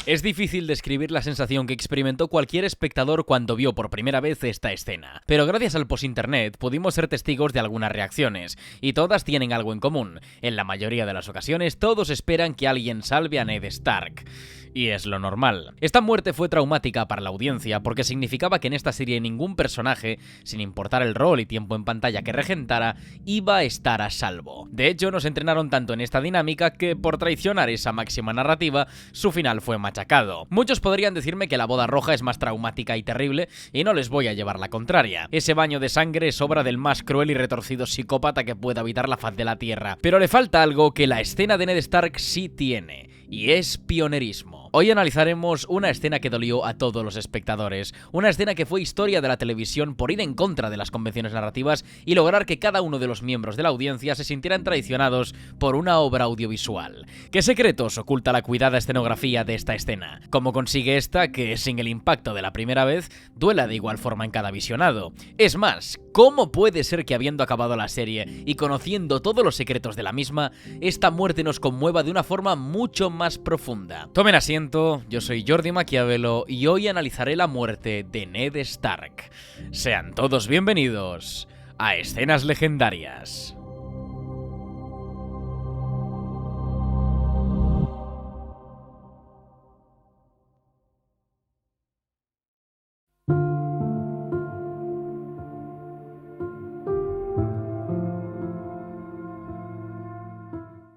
Es difícil describir la sensación que experimentó cualquier espectador cuando vio por primera vez esta escena, pero gracias al post-internet pudimos ser testigos de algunas reacciones, y todas tienen algo en común. En la mayoría de las ocasiones, todos esperan que alguien salve a Ned Stark. Y es lo normal. Esta muerte fue traumática para la audiencia porque significaba que en esta serie ningún personaje, sin importar el rol y tiempo en pantalla que regentara, iba a estar a salvo. De hecho, nos entrenaron tanto en esta dinámica que, por traicionar esa máxima narrativa, su final fue machacado. Muchos podrían decirme que la boda roja es más traumática y terrible, y no les voy a llevar la contraria. Ese baño de sangre es obra del más cruel y retorcido psicópata que pueda habitar la faz de la tierra. Pero le falta algo que la escena de Ned Stark sí tiene, y es pionerismo. Hoy analizaremos una escena que dolió a todos los espectadores, una escena que fue historia de la televisión por ir en contra de las convenciones narrativas y lograr que cada uno de los miembros de la audiencia se sintieran traicionados por una obra audiovisual. ¿Qué secretos oculta la cuidada escenografía de esta escena? ¿Cómo consigue esta que, sin el impacto de la primera vez, duela de igual forma en cada visionado? Es más, ¿cómo puede ser que habiendo acabado la serie y conociendo todos los secretos de la misma, esta muerte nos conmueva de una forma mucho más profunda? Tomen asiento. Yo soy Jordi Maquiavelo y hoy analizaré la muerte de Ned Stark. Sean todos bienvenidos a Escenas Legendarias.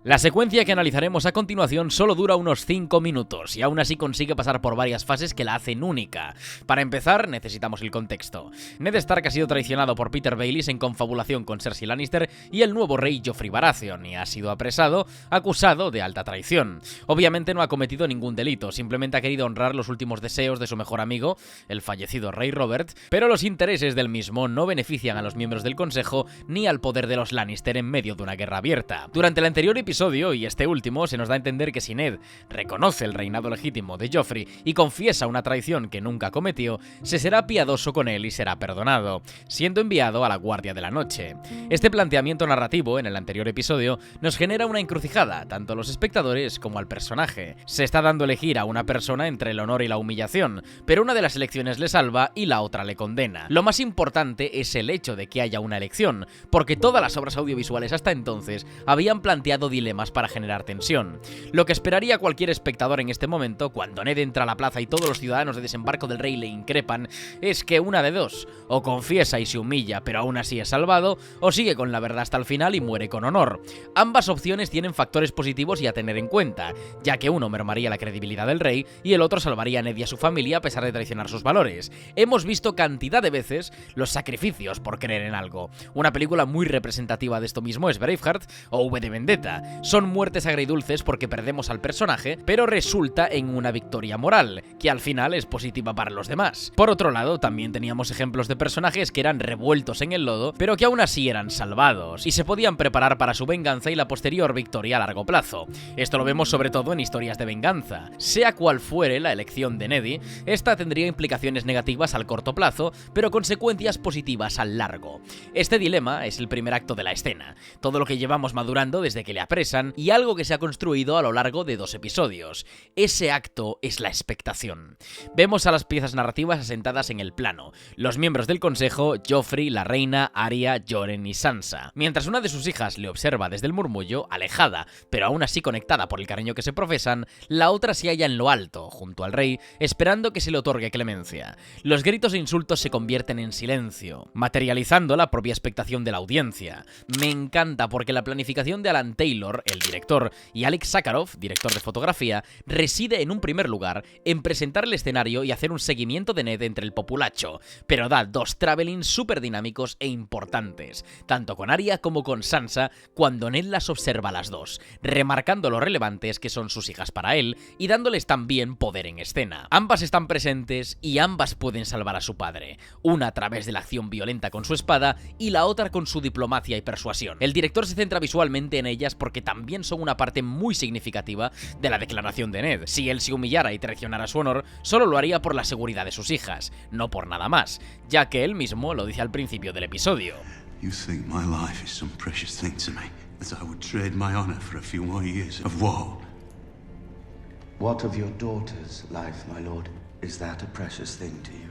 La secuencia que analizaremos a continuación solo dura unos 5 minutos y aún así consigue pasar por varias fases que la hacen única. Para empezar, necesitamos el contexto. Ned Stark ha sido traicionado por Petyr Baelish en confabulación con Cersei Lannister y el nuevo rey Joffrey Baratheon y ha sido apresado, acusado de alta traición. Obviamente no ha cometido ningún delito, simplemente ha querido honrar los últimos deseos de su mejor amigo, el fallecido rey Robert, pero los intereses del mismo no benefician a los miembros del consejo ni al poder de los Lannister en medio de una guerra abierta. Durante el anterior episodio y este último se nos da a entender que si Ned reconoce el reinado legítimo de Joffrey y confiesa una traición que nunca cometió, se será piadoso con él y será perdonado, siendo enviado a la Guardia de la Noche. Este planteamiento narrativo en el anterior episodio nos genera una encrucijada, tanto a los espectadores como al personaje. Se está dando a elegir a una persona entre el honor y la humillación, pero una de las elecciones le salva y la otra le condena. Lo más importante es el hecho de que haya una elección, porque todas las obras audiovisuales hasta entonces habían planteado dilemas para generar tensión. Lo que esperaría cualquier espectador en este momento, cuando Ned entra a la plaza y todos los ciudadanos de Desembarco del Rey le increpan, es que una de dos: o confiesa y se humilla pero aún así es salvado, o sigue con la verdad hasta el final y muere con honor. Ambas opciones tienen factores positivos y a tener en cuenta, ya que uno mermaría la credibilidad del rey y el otro salvaría a Ned y a su familia a pesar de traicionar sus valores. Hemos visto cantidad de veces los sacrificios por creer en algo. Una película muy representativa de esto mismo es Braveheart o V de Vendetta. Son muertes agridulces porque perdemos al personaje, pero resulta en una victoria moral, que al final es positiva para los demás. Por otro lado, también teníamos ejemplos de personajes que eran revueltos en el lodo, pero que aún así eran salvados, y se podían preparar para su venganza y la posterior victoria a largo plazo. Esto lo vemos sobre todo en historias de venganza. Sea cual fuere la elección de Neddy, esta tendría implicaciones negativas al corto plazo, pero consecuencias positivas al largo. Este dilema es el primer acto de la escena, todo lo que llevamos madurando desde que le apresan y algo que se ha construido a lo largo de 2 episodios. Ese acto es la expectación. Vemos a las piezas narrativas asentadas en el plano. Los miembros del consejo, Joffrey, la reina, Arya, Joren y Sansa. Mientras una de sus hijas le observa desde el murmullo, alejada, pero aún así conectada por el cariño que se profesan, la otra se halla en lo alto, junto al rey, esperando que se le otorgue clemencia. Los gritos e insultos se convierten en silencio, materializando la propia expectación de la audiencia. Me encanta porque la planificación de Alan Taylor, el director, y Alex Sakharov, director de fotografía, reside en un primer lugar en presentar el escenario y hacer un seguimiento de Ned entre el populacho, pero da 2 travelings súper dinámicos e importantes, tanto con Arya como con Sansa, cuando Ned las observa a las dos, remarcando lo relevantes que son sus hijas para él y dándoles también poder en escena. Ambas están presentes y ambas pueden salvar a su padre, una a través de la acción violenta con su espada y la otra con su diplomacia y persuasión. El director se centra visualmente en ellas porque también son una parte muy significativa de la declaración de Ned. Si él se humillara y traicionara su honor, solo lo haría por la seguridad de sus hijas, no por nada más, ya que él mismo lo dice al principio del episodio. You think my life is some precious thing to me, that I would trade my honor for a few more years of woe. What of your daughter's life, my lord? Is that a precious thing to you?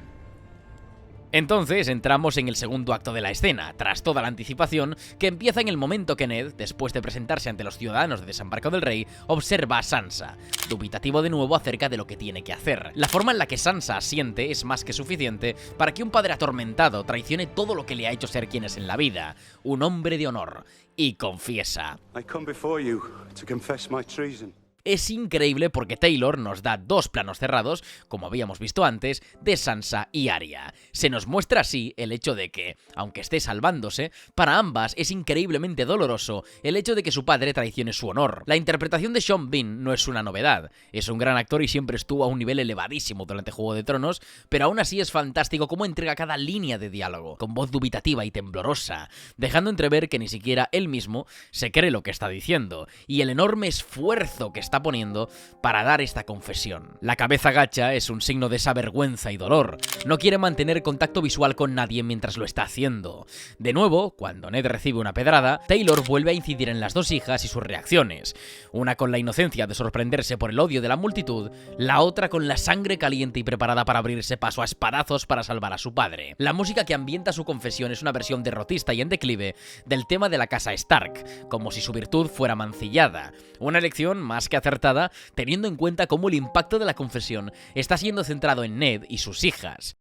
Entonces entramos en el segundo acto de la escena, tras toda la anticipación, que empieza en el momento que Ned, después de presentarse ante los ciudadanos de Desembarco del Rey, observa a Sansa, dubitativo de nuevo acerca de lo que tiene que hacer. La forma en la que Sansa asiente es más que suficiente para que un padre atormentado traicione todo lo que le ha hecho ser quien es en la vida, un hombre de honor, y confiesa. I come before you to confess my treason. Es increíble porque Taylor nos da dos planos cerrados, como habíamos visto antes, de Sansa y Arya. Se nos muestra así el hecho de que, aunque esté salvándose, para ambas es increíblemente doloroso el hecho de que su padre traicione su honor. La interpretación de Sean Bean no es una novedad, es un gran actor y siempre estuvo a un nivel elevadísimo durante Juego de Tronos, pero aún así es fantástico cómo entrega cada línea de diálogo, con voz dubitativa y temblorosa, dejando entrever que ni siquiera él mismo se cree lo que está diciendo, y el enorme esfuerzo que está poniendo para dar esta confesión. La cabeza gacha es un signo de esa vergüenza y dolor. No quiere mantener contacto visual con nadie mientras lo está haciendo. De nuevo, cuando Ned recibe una pedrada, Taylor vuelve a incidir en las dos hijas y sus reacciones. Una con la inocencia de sorprenderse por el odio de la multitud, la otra con la sangre caliente y preparada para abrirse paso a espadazos para salvar a su padre. La música que ambienta su confesión es una versión derrotista y en declive del tema de la casa Stark, como si su virtud fuera mancillada. Una elección más que acertada, teniendo en cuenta cómo el impacto de la confesión está siendo centrado en Ned y sus hijas.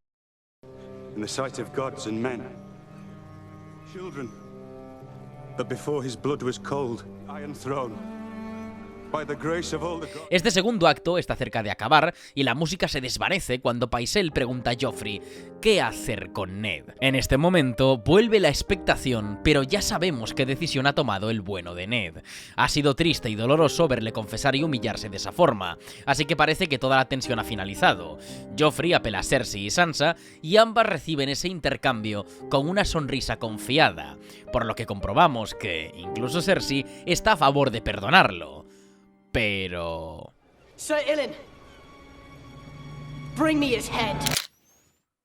In the sight of gods and men, children, but before his blood was cold, Iron Throne. Este segundo acto está cerca de acabar y la música se desvanece cuando Pycelle pregunta a Joffrey qué hacer con Ned. En este momento vuelve la expectación, pero ya sabemos qué decisión ha tomado el bueno de Ned. Ha sido triste y doloroso verle confesar y humillarse de esa forma, así que parece que toda la tensión ha finalizado. Joffrey apela a Cersei y Sansa y ambas reciben ese intercambio con una sonrisa confiada, por lo que comprobamos que incluso Cersei está a favor de perdonarlo. Pero... Sir Ilyn, bring me his head.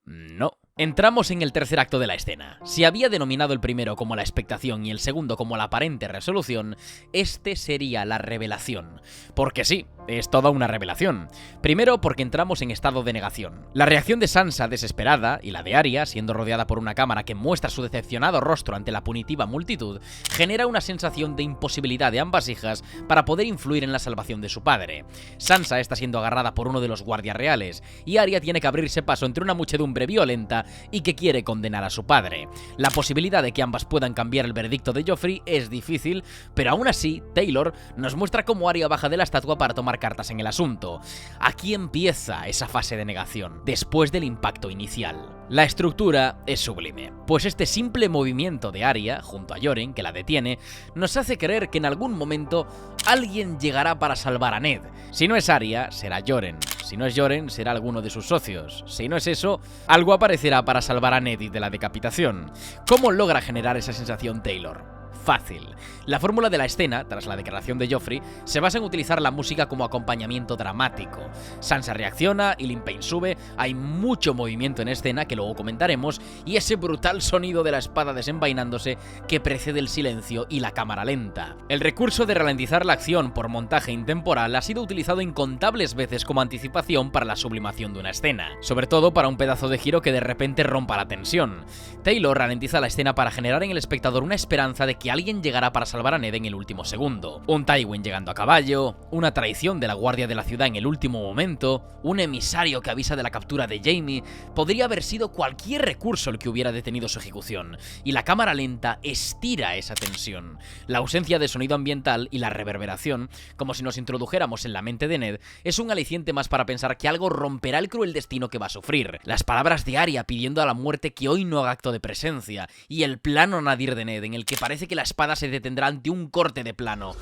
No. Entramos en el tercer acto de la escena. Si había denominado el primero como la expectación y el segundo como la aparente resolución, este sería la revelación. Porque sí, es toda una revelación. Primero porque entramos en estado de negación. La reacción de Sansa desesperada y la de Arya, siendo rodeada por una cámara que muestra su decepcionado rostro ante la punitiva multitud, genera una sensación de imposibilidad de ambas hijas para poder influir en la salvación de su padre. Sansa está siendo agarrada por uno de los guardias reales y Arya tiene que abrirse paso entre una muchedumbre violenta y que quiere condenar a su padre. La posibilidad de que ambas puedan cambiar el veredicto de Joffrey es difícil, pero aún así, Taylor nos muestra cómo Arya baja de la estatua para tomar cartas en el asunto. Aquí empieza esa fase de negación, después del impacto inicial. La estructura es sublime, pues este simple movimiento de Arya, junto a Yoren, que la detiene, nos hace creer que en algún momento alguien llegará para salvar a Ned. Si no es Arya, será Yoren. Si no es Yoren, será alguno de sus socios. Si no es eso, algo aparecerá para salvar a Ned de la decapitación. ¿Cómo logra generar esa sensación Taylor? Fácil. La fórmula de la escena, tras la declaración de Joffrey, se basa en utilizar la música como acompañamiento dramático. Sansa reacciona, Ilyn Payne sube, hay mucho movimiento en escena que luego comentaremos, y ese brutal sonido de la espada desenvainándose que precede el silencio y la cámara lenta. El recurso de ralentizar la acción por montaje intemporal ha sido utilizado incontables veces como anticipación para la sublimación de una escena, sobre todo para un pedazo de giro que de repente rompa la tensión. Taylor ralentiza la escena para generar en el espectador una esperanza de que alguien llegará para salvar a Ned en el último segundo. Un Tywin llegando a caballo, una traición de la guardia de la ciudad en el último momento, un emisario que avisa de la captura de Jaime. Podría haber sido cualquier recurso el que hubiera detenido su ejecución, y la cámara lenta estira esa tensión. La ausencia de sonido ambiental y la reverberación, como si nos introdujéramos en la mente de Ned, es un aliciente más para pensar que algo romperá el cruel destino que va a sufrir. Las palabras de Arya pidiendo a la muerte que hoy no haga acto de presencia, y el plano nadir de Ned en el que parece que la espada se detendrá ante un corte de plano.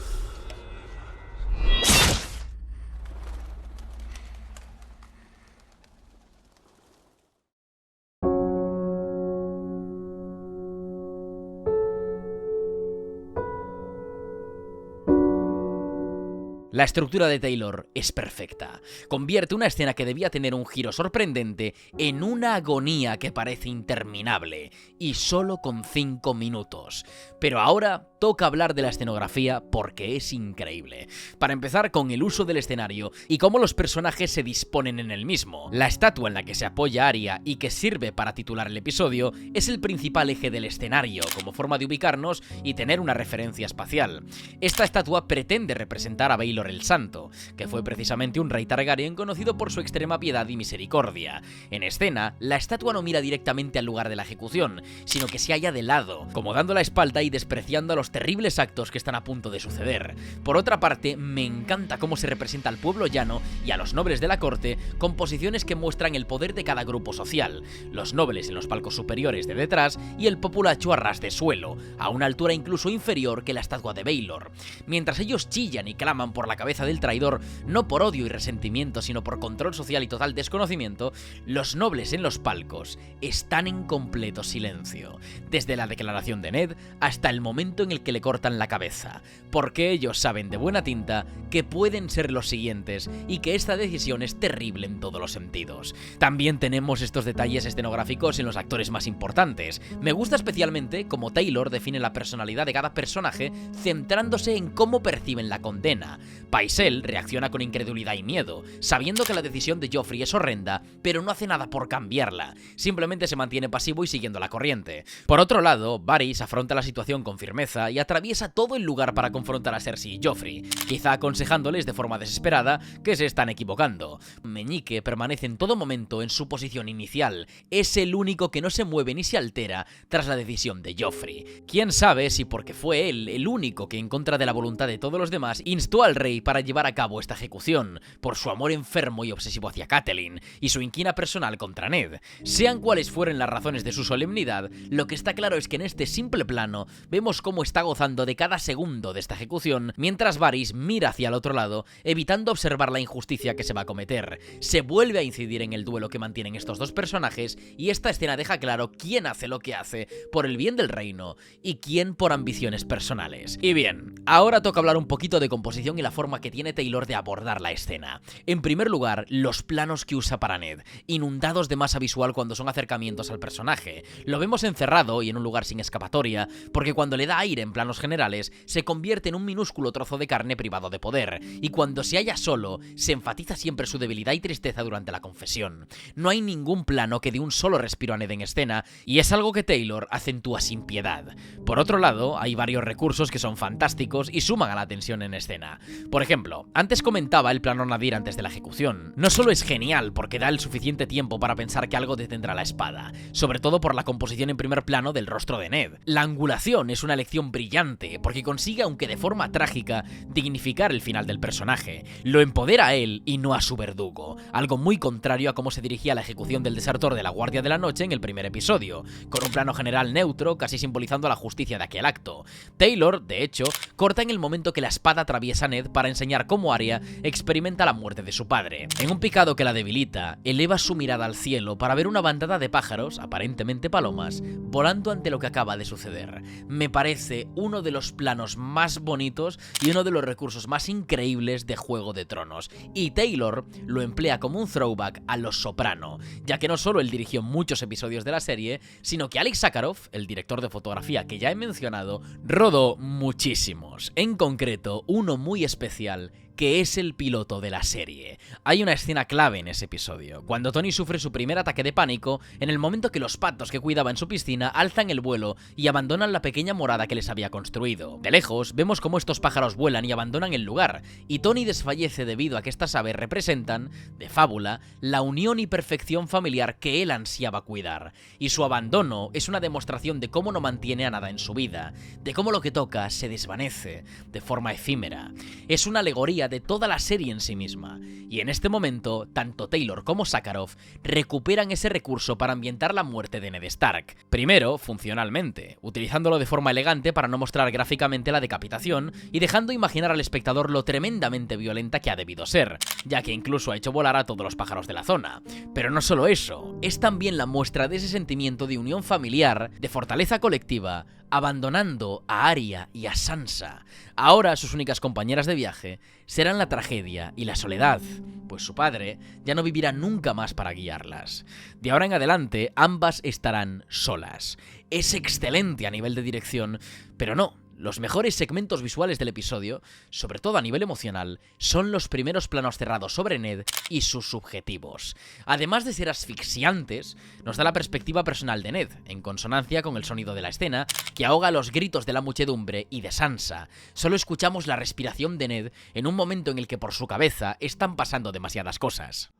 La estructura de Taylor es perfecta. Convierte una escena que debía tener un giro sorprendente en una agonía que parece interminable, y solo con 5 minutos. Pero ahora toca hablar de la escenografía porque es increíble. Para empezar, con el uso del escenario y cómo los personajes se disponen en el mismo. La estatua en la que se apoya Arya y que sirve para titular el episodio es el principal eje del escenario, como forma de ubicarnos y tener una referencia espacial. Esta estatua pretende representar a Baelor el Santo, que fue precisamente un rey Targaryen conocido por su extrema piedad y misericordia. En escena, la estatua no mira directamente al lugar de la ejecución, sino que se halla de lado, como dando la espalda y despreciando a los terribles actos que están a punto de suceder. Por otra parte, me encanta cómo se representa al pueblo llano y a los nobles de la corte con posiciones que muestran el poder de cada grupo social, los nobles en los palcos superiores de detrás y el populacho a ras de suelo, a una altura incluso inferior que la estatua de Baelor. Mientras ellos chillan y claman por la cabeza del traidor, no por odio y resentimiento, sino por control social y total desconocimiento, los nobles en los palcos están en completo silencio, desde la declaración de Ned hasta el momento en el que le cortan la cabeza, porque ellos saben de buena tinta que pueden ser los siguientes y que esta decisión es terrible en todos los sentidos. También tenemos estos detalles escenográficos en los actores más importantes. Me gusta especialmente cómo Taylor define la personalidad de cada personaje centrándose en cómo perciben la condena. Pycelle reacciona con incredulidad y miedo, sabiendo que la decisión de Joffrey es horrenda, pero no hace nada por cambiarla, simplemente se mantiene pasivo y siguiendo la corriente. Por otro lado, Varys afronta la situación con firmeza y atraviesa todo el lugar para confrontar a Cersei y Joffrey, quizá aconsejándoles de forma desesperada que se están equivocando. Meñique permanece en todo momento en su posición inicial, es el único que no se mueve ni se altera tras la decisión de Joffrey. Quién sabe si porque fue él el único que, en contra de la voluntad de todos los demás, instó al rey para llevar a cabo esta ejecución, por su amor enfermo y obsesivo hacia Catelyn y su inquina personal contra Ned. Sean cuales fueren las razones de su solemnidad, lo que está claro es que en este simple plano vemos cómo está gozando de cada segundo de esta ejecución, mientras Varys mira hacia el otro lado, evitando observar la injusticia que se va a cometer. Se vuelve a incidir en el duelo que mantienen estos dos personajes, y esta escena deja claro quién hace lo que hace por el bien del reino y quién por ambiciones personales. Y bien, ahora toca hablar un poquito de composición y la forma que tiene Taylor de abordar la escena. En primer lugar, los planos que usa para Ned, inundados de masa visual cuando son acercamientos al personaje. Lo vemos encerrado y en un lugar sin escapatoria, porque cuando le da aire en planos generales, se convierte en un minúsculo trozo de carne privado de poder, y cuando se halla solo, se enfatiza siempre su debilidad y tristeza durante la confesión. No hay ningún plano que dé un solo respiro a Ned en escena, y es algo que Taylor acentúa sin piedad. Por otro lado, hay varios recursos que son fantásticos y suman a la tensión en escena. Por ejemplo, antes comentaba el plano nadir antes de la ejecución. No solo es genial porque da el suficiente tiempo para pensar que algo detendrá la espada, sobre todo por la composición en primer plano del rostro de Ned. La angulación es una elección brillante porque consigue, aunque de forma trágica, dignificar el final del personaje. Lo empodera a él y no a su verdugo, algo muy contrario a cómo se dirigía la ejecución del desertor de la Guardia de la Noche en el primer episodio, con un plano general neutro, casi simbolizando la justicia de aquel acto. Taylor, de hecho, corta en el momento que la espada atraviesa a Ned para enseñar cómo Arya experimenta la muerte de su padre. En un picado que la debilita, eleva su mirada al cielo para ver una bandada de pájaros, aparentemente palomas, volando ante lo que acaba de suceder. Me parece uno de los planos más bonitos y uno de los recursos más increíbles de Juego de Tronos, y Taylor lo emplea como un throwback a Los Soprano, ya que no solo él dirigió muchos episodios de la serie, sino que Alex Sakharov, el director de fotografía que ya he mencionado, rodó muchísimos, en concreto uno muy especial que es el piloto de la serie. Hay una escena clave en ese episodio, cuando Tony sufre su primer ataque de pánico en el momento que los patos que cuidaba en su piscina alzan el vuelo y abandonan la pequeña morada que les había construido. De lejos, vemos cómo estos pájaros vuelan y abandonan el lugar, y Tony desfallece debido a que estas aves representan, de fábula, la unión y perfección familiar que él ansiaba cuidar, y su abandono es una demostración de cómo no mantiene a nada en su vida, de cómo lo que toca se desvanece de forma efímera. Es una alegoría de toda la serie en sí misma, y en este momento, tanto Taylor como Sakharov recuperan ese recurso para ambientar la muerte de Ned Stark. Primero, funcionalmente, utilizándolo de forma elegante para no mostrar gráficamente la decapitación y dejando imaginar al espectador lo tremendamente violenta que ha debido ser, ya que incluso ha hecho volar a todos los pájaros de la zona. Pero no solo eso, es también la muestra de ese sentimiento de unión familiar, de fortaleza colectiva, abandonando a Arya y a Sansa. Ahora sus únicas compañeras de viaje serán la tragedia y la soledad, pues su padre ya no vivirá nunca más para guiarlas. De ahora en adelante, ambas estarán solas. Es excelente a nivel de dirección, pero no, los mejores segmentos visuales del episodio, sobre todo a nivel emocional, son los primeros planos cerrados sobre Ned y sus subjetivos. Además de ser asfixiantes, nos da la perspectiva personal de Ned, en consonancia con el sonido de la escena, que ahoga los gritos de la muchedumbre y de Sansa. Solo escuchamos la respiración de Ned en un momento en el que por su cabeza están pasando demasiadas cosas.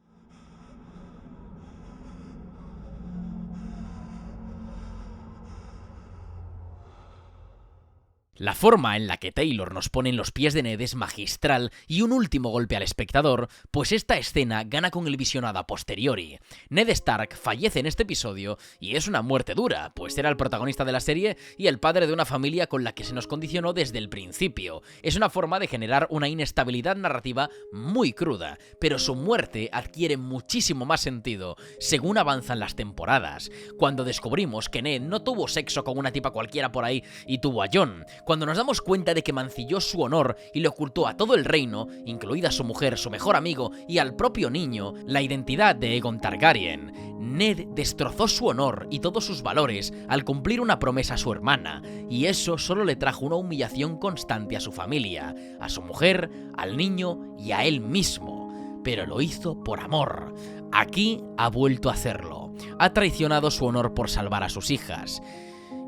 La forma en la que Taylor nos pone en los pies de Ned es magistral y un último golpe al espectador, pues esta escena gana con el visionado a posteriori. Ned Stark fallece en este episodio y es una muerte dura, pues era el protagonista de la serie y el padre de una familia con la que se nos condicionó desde el principio. Es una forma de generar una inestabilidad narrativa muy cruda, pero su muerte adquiere muchísimo más sentido según avanzan las temporadas. Cuando descubrimos que Ned no tuvo sexo con una tipa cualquiera por ahí y tuvo a Jon, cuando nos damos cuenta de que mancilló su honor y le ocultó a todo el reino, incluida su mujer, su mejor amigo y al propio niño, la identidad de Aegon Targaryen. Ned destrozó su honor y todos sus valores al cumplir una promesa a su hermana, y eso solo le trajo una humillación constante a su familia, a su mujer, al niño y a él mismo. Pero lo hizo por amor. Aquí ha vuelto a hacerlo. Ha traicionado su honor por salvar a sus hijas.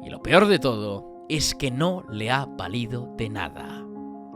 Y lo peor de todo es que no le ha valido de nada.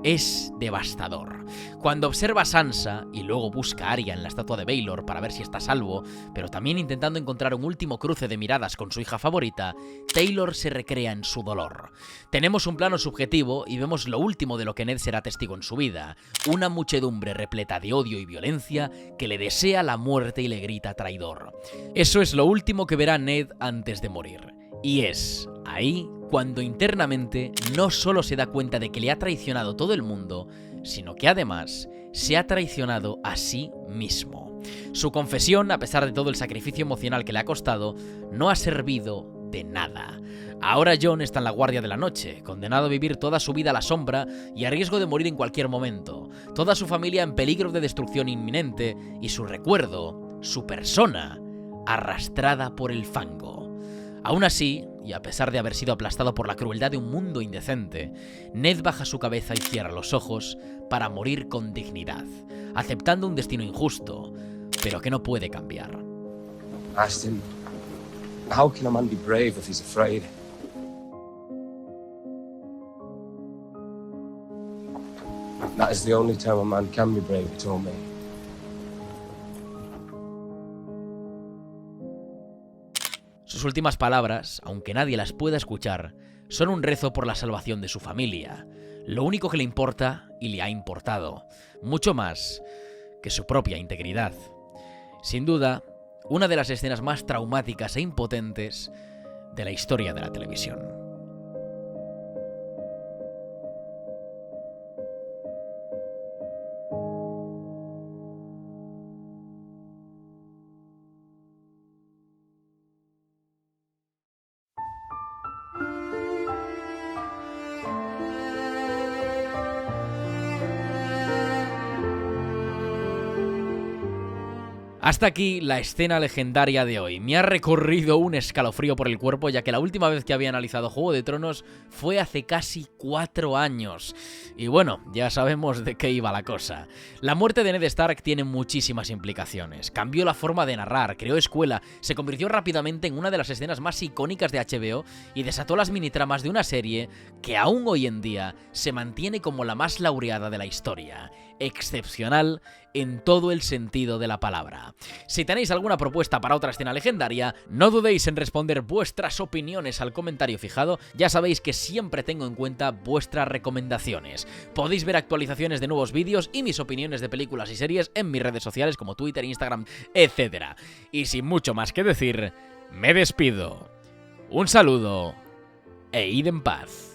Es devastador. Cuando observa a Sansa y luego busca a Arya en la estatua de Baelor para ver si está a salvo, pero también intentando encontrar un último cruce de miradas con su hija favorita, Taylor se recrea en su dolor. Tenemos un plano subjetivo y vemos lo último de lo que Ned será testigo en su vida, una muchedumbre repleta de odio y violencia que le desea la muerte y le grita traidor. Eso es lo último que verá Ned antes de morir. Y es ahí cuando internamente no solo se da cuenta de que le ha traicionado todo el mundo, sino que además se ha traicionado a sí mismo. Su confesión, a pesar de todo el sacrificio emocional que le ha costado, no ha servido de nada. Ahora Jon está en la guardia de la noche, condenado a vivir toda su vida a la sombra y a riesgo de morir en cualquier momento. Toda su familia en peligro de destrucción inminente y su recuerdo, su persona, arrastrada por el fango. Aún así, y a pesar de haber sido aplastado por la crueldad de un mundo indecente, Ned baja su cabeza y cierra los ojos para morir con dignidad, aceptando un destino injusto, pero que no puede cambiar. Asked him, how can a man be brave if he's afraid? That is the only time a man can be brave, he told me. Sus últimas palabras, aunque nadie las pueda escuchar, son un rezo por la salvación de su familia, lo único que le importa y le ha importado, mucho más que su propia integridad. Sin duda, una de las escenas más traumáticas e impotentes de la historia de la televisión. Hasta aquí la escena legendaria de hoy. Me ha recorrido un escalofrío por el cuerpo, ya que la última vez que había analizado Juego de Tronos fue hace casi 4 años. Y bueno, ya sabemos de qué iba la cosa. La muerte de Ned Stark tiene muchísimas implicaciones. Cambió la forma de narrar, creó escuela, se convirtió rápidamente en una de las escenas más icónicas de HBO y desató las minitramas de una serie que aún hoy en día se mantiene como la más laureada de la historia. Excepcional en todo el sentido de la palabra. Si tenéis alguna propuesta para otra escena legendaria, no dudéis en responder vuestras opiniones al comentario fijado. Ya sabéis que siempre tengo en cuenta vuestras recomendaciones. Podéis ver actualizaciones de nuevos vídeos y mis opiniones de películas y series en mis redes sociales como Twitter, Instagram, etc. Y sin mucho más que decir, me despido. Un saludo e id en paz.